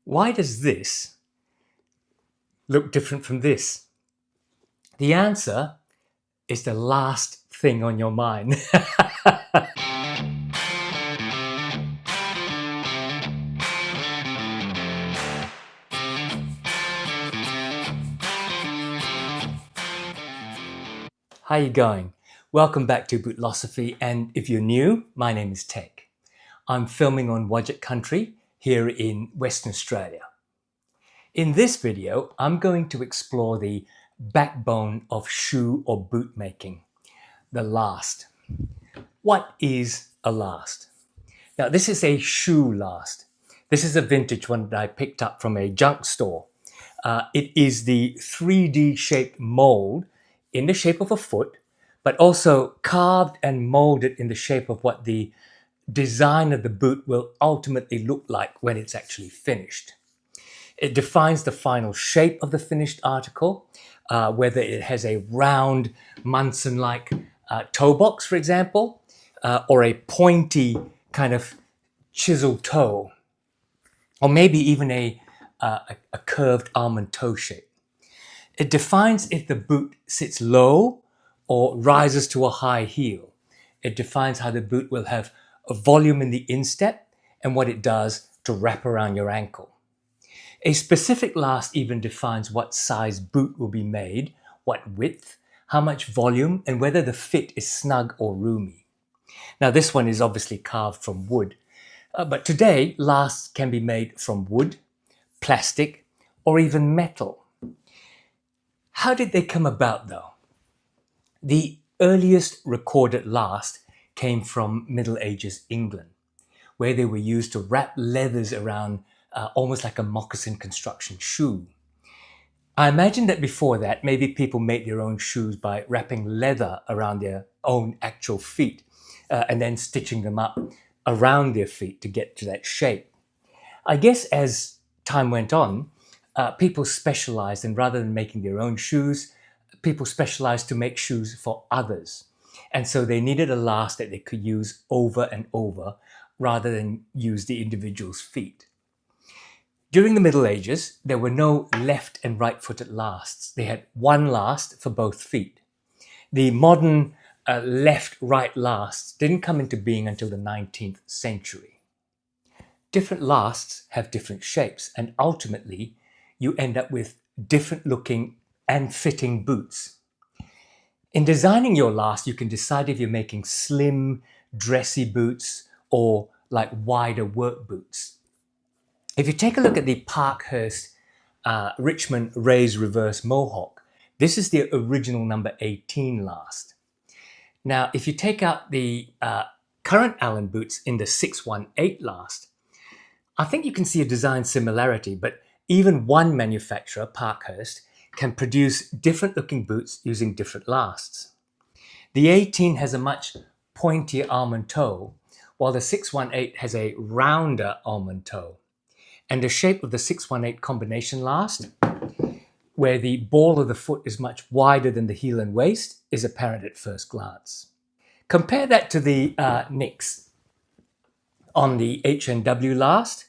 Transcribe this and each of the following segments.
Why does this look different from this? The answer is the last thing on your mind. How you going? Welcome back to Bootlosophy, and if you're new, my name is Tech. I'm filming on Wadjet country here in Western Australia. In this video, I'm going to explore the backbone of shoe or boot making, the last. What is a last? Now, this is a shoe last. This is a vintage one that I picked up from a junk store. It is the 3D shaped mold in the shape of a foot, but also carved and molded in the shape of what the design of the boot will ultimately look like when it's actually finished. It defines the final shape of the finished article, whether it has a round Munson-like toe box, for example, or a pointy kind of chiseled toe, or maybe even a curved almond toe shape. It defines if the boot sits low or rises to a high heel. It defines how the boot will have a volume in the instep and what it does to wrap around your ankle. A specific last even defines what size boot will be made, what width, how much volume, and whether the fit is snug or roomy. Now, this one is obviously carved from wood, but today lasts can be made from wood, plastic, or even metal. How did they come about, though? The earliest recorded last came from Middle Ages England, where they were used to wrap leathers around almost like a moccasin construction shoe. I imagine that before that, maybe people made their own shoes by wrapping leather around their own actual feet and then stitching them up around their feet to get to that shape. I guess as time went on, people specialized, and rather than making their own shoes, people specialized to make shoes for others. And so they needed a last that they could use over and over rather than use the individual's feet. During the Middle Ages, there were no left and right-footed lasts. They had one last for both feet. The modern left-right lasts didn't come into being until the 19th century. Different lasts have different shapes, and ultimately, you end up with different looking and fitting boots. In designing your last, you can decide if you're making slim, dressy boots or like wider work boots. If you take a look at the Parkhurst Richmond Raised Reverse Mohawk, this is the original number 18 last. Now, if you take out the current Allen boots in the 618 last, I think you can see a design similarity, but even one manufacturer, Parkhurst, can produce different looking boots using different lasts. The 18 has a much pointier almond toe, while the 618 has a rounder almond toe. And the shape of the 618 combination last, where the ball of the foot is much wider than the heel and waist, is apparent at first glance. Compare that to the Nicks on the H&W last,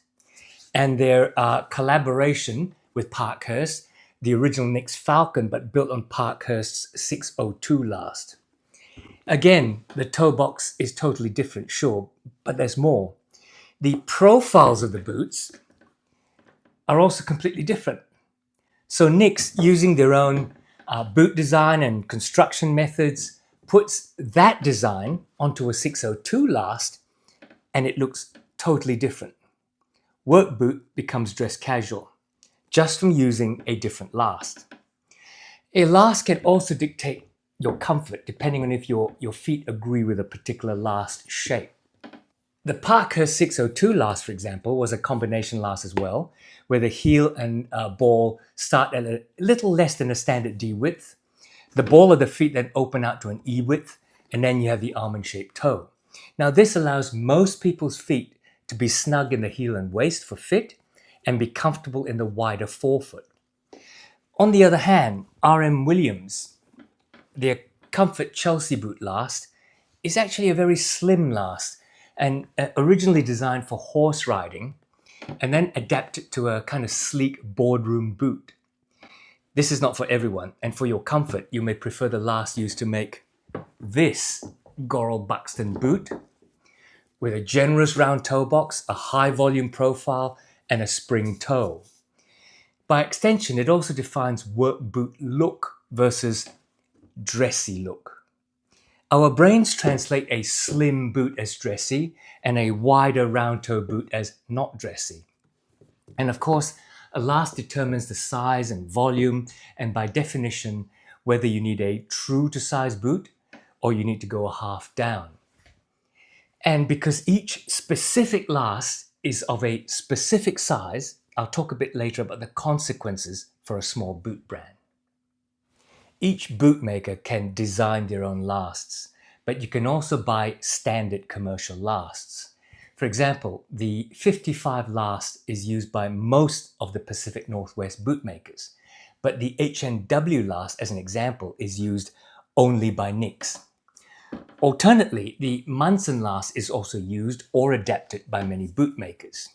and their collaboration with Parkhurst, the original Nicks Falcon, but built on Parkhurst's 602 last. Again, the toe box is totally different, sure, but there's more. The profiles of the boots are also completely different. So Nicks, using their own boot design and construction methods, puts that design onto a 602 last, and it looks totally different. Work boot becomes dress casual, just from using a different last. A last can also dictate your comfort, depending on if your feet agree with a particular last shape. The Parkhurst 602 last, for example, was a combination last as well, where the heel and ball start at a little less than a standard D width. The ball of the feet then open out to an E width, and then you have the almond-shaped toe. Now, this allows most people's feet to be snug in the heel and waist for fit and be comfortable in the wider forefoot. On the other hand, R.M. Williams, their Comfort Chelsea boot last, is actually a very slim last and originally designed for horse riding, and then adapt it to a kind of sleek boardroom boot. This is not for everyone, and for your comfort, you may prefer the last used to make this Goral Buxton boot with a generous round toe box, a high volume profile, and a spring toe. By extension, it also defines work boot look versus dressy look. Our brains translate a slim boot as dressy and a wider round toe boot as not dressy. And of course, a last determines the size and volume, and by definition, whether you need a true to size boot or you need to go a half down. And because each specific last is of a specific size, I'll talk a bit later about the consequences for a small boot brand. Each bootmaker can design their own lasts, but you can also buy standard commercial lasts. For example, the 55 last is used by most of the Pacific Northwest bootmakers, but the H&W last, as an example, is used only by Nicks. Alternately, the Munson last is also used or adapted by many bootmakers.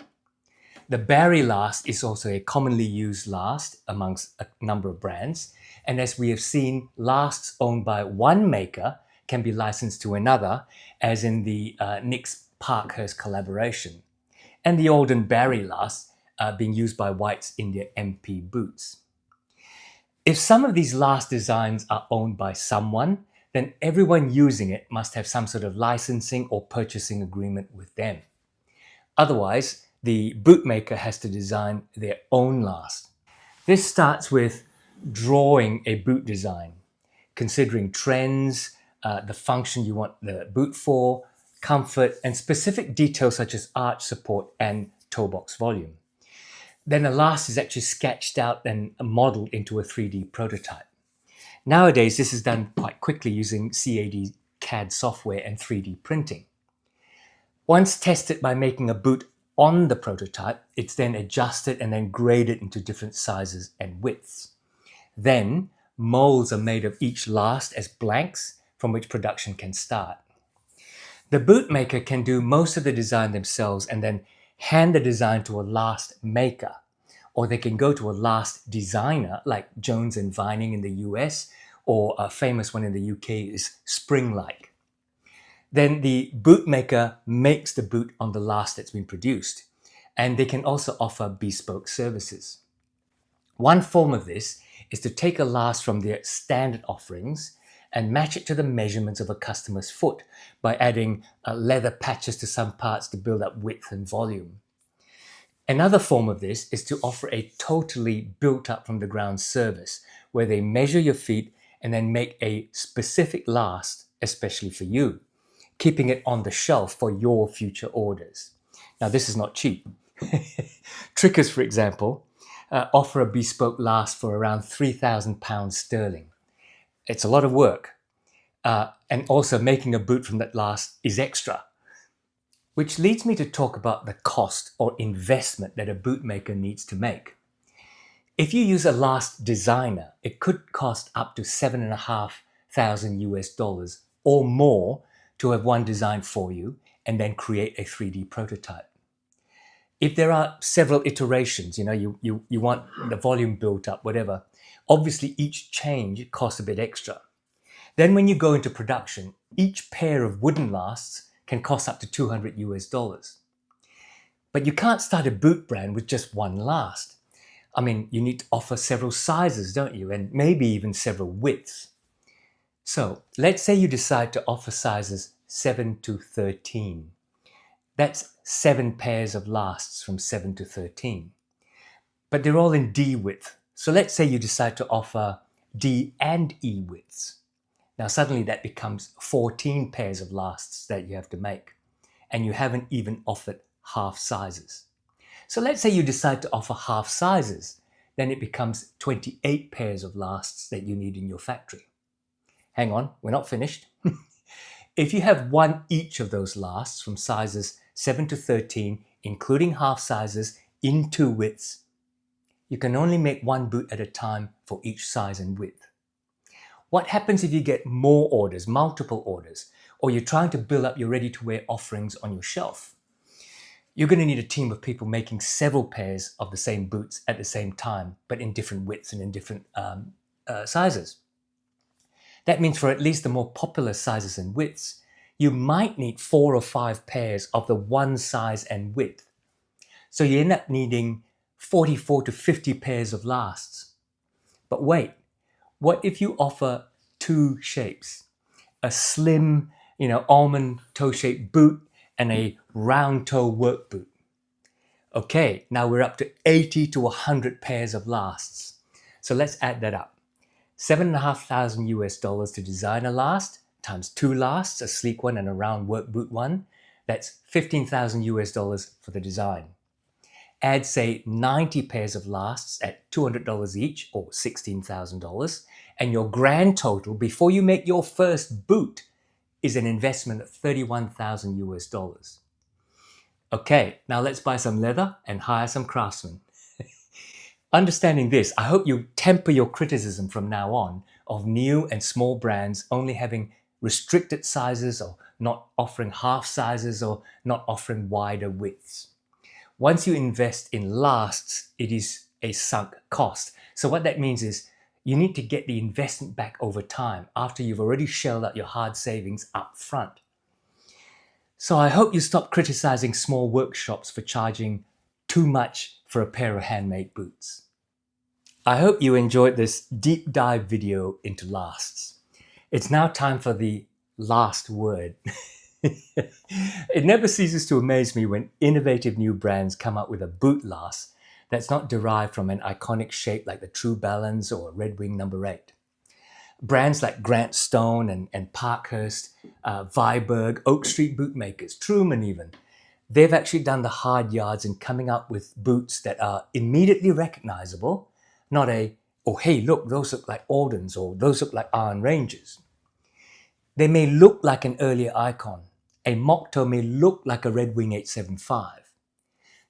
The Barry last is also a commonly used last amongst a number of brands, and as we have seen, lasts owned by one maker can be licensed to another, as in the Nicks Parkhurst collaboration, and the Alden Barry last being used by Whites in their MP boots. If some of these last designs are owned by someone, then everyone using it must have some sort of licensing or purchasing agreement with them. Otherwise, the bootmaker has to design their own last. This starts with drawing a boot design, considering trends, the function you want the boot for, comfort, and specific details such as arch support and toe box volume. Then a last is actually sketched out and modeled into a 3D prototype. Nowadays, this is done quite quickly using CAD software and 3D printing. Once tested by making a boot on the prototype, it's then adjusted and then graded into different sizes and widths. Then, molds are made of each last as blanks from which production can start. The bootmaker can do most of the design themselves and then hand the design to a last maker, or they can go to a last designer like Jones and Vining in the US, or a famous one in the UK is Springlike. Then the bootmaker makes the boot on the last that's been produced, and they can also offer bespoke services. One form of this is to take a last from their standard offerings and match it to the measurements of a customer's foot by adding leather patches to some parts to build up width and volume. Another form of this is to offer a totally built up from the ground service where they measure your feet and then make a specific last especially for you, keeping it on the shelf for your future orders. Now, this is not cheap. Trickers, for example, offer a bespoke last for around £3,000 sterling. It's a lot of work. And also making a boot from that last is extra. Which leads me to talk about the cost or investment that a bootmaker needs to make. If you use a last designer, it could cost up to $7,500 US or more to have one designed for you and then create a 3D prototype. If there are several iterations, you want the volume built up, whatever, obviously each change costs a bit extra. Then when you go into production, each pair of wooden lasts can cost up to $200 US. But you can't start a boot brand with just one last. I mean, you need to offer several sizes, don't you? And maybe even several widths. So let's say you decide to offer sizes 7 to 13. That's 7 pairs of lasts from 7 to 13. But they're all in D width. So let's say you decide to offer D and E widths. Now suddenly that becomes 14 pairs of lasts that you have to make. And you haven't even offered half sizes. So let's say you decide to offer half sizes. Then it becomes 28 pairs of lasts that you need in your factory. Hang on, we're not finished. If you have one each of those lasts from sizes 7 to 13, including half sizes in 2 widths, you can only make one boot at a time for each size and width. What happens if you get more orders, multiple orders, or you're trying to build up your ready-to-wear offerings on your shelf? you're going to need a team of people making several pairs of the same boots at the same time, but in different widths and in different sizes. That means for at least the more popular sizes and widths, you might need 4 or 5 pairs of the one size and width. So you end up needing 44 to 50 pairs of lasts. But wait, what if you offer 2 shapes? A slim, almond toe-shaped boot and a round toe work boot. Okay, now we're up to 80 to 100 pairs of lasts. So let's add that up. $7,500 US to design a last times 2 lasts, a sleek one and a round work boot one. That's $15,000 US for the design. Add, say, 90 pairs of lasts at $200 each, or $16,000, and your grand total before you make your first boot is an investment of $31,000 US. Okay, now let's buy some leather and hire some craftsmen. Understanding this, I hope you temper your criticism from now on of new and small brands only having restricted sizes or not offering half sizes or not offering wider widths. Once you invest in lasts, it is a sunk cost. So what that means is you need to get the investment back over time after you've already shelled out your hard savings up front. So I hope you stop criticizing small workshops for charging too much for a pair of handmade boots. I hope you enjoyed this deep dive video into lasts. It's now time for the last word. It never ceases to amaze me when innovative new brands come up with a boot last that's not derived from an iconic shape like the True Balance or Red Wing No. 8. Brands like Grant Stone and Parkhurst, Viberg, Oak Street Bootmakers, Truman even, they've actually done the hard yards in coming up with boots that are immediately recognizable, not oh hey look, those look like Aldens or those look like Iron Rangers. They may look like an earlier icon. A mock toe may look like a Red Wing 875.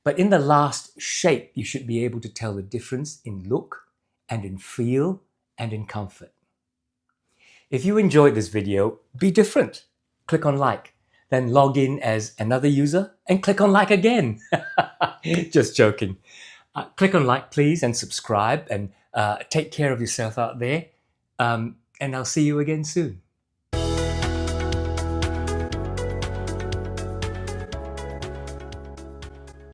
But in the last shape, you should be able to tell the difference in look and in feel and in comfort. If you enjoyed this video, be different. Click on like, then log in as another user and click on like again. Just joking. Click on like, please, and subscribe, and take care of yourself out there. And I'll see you again soon.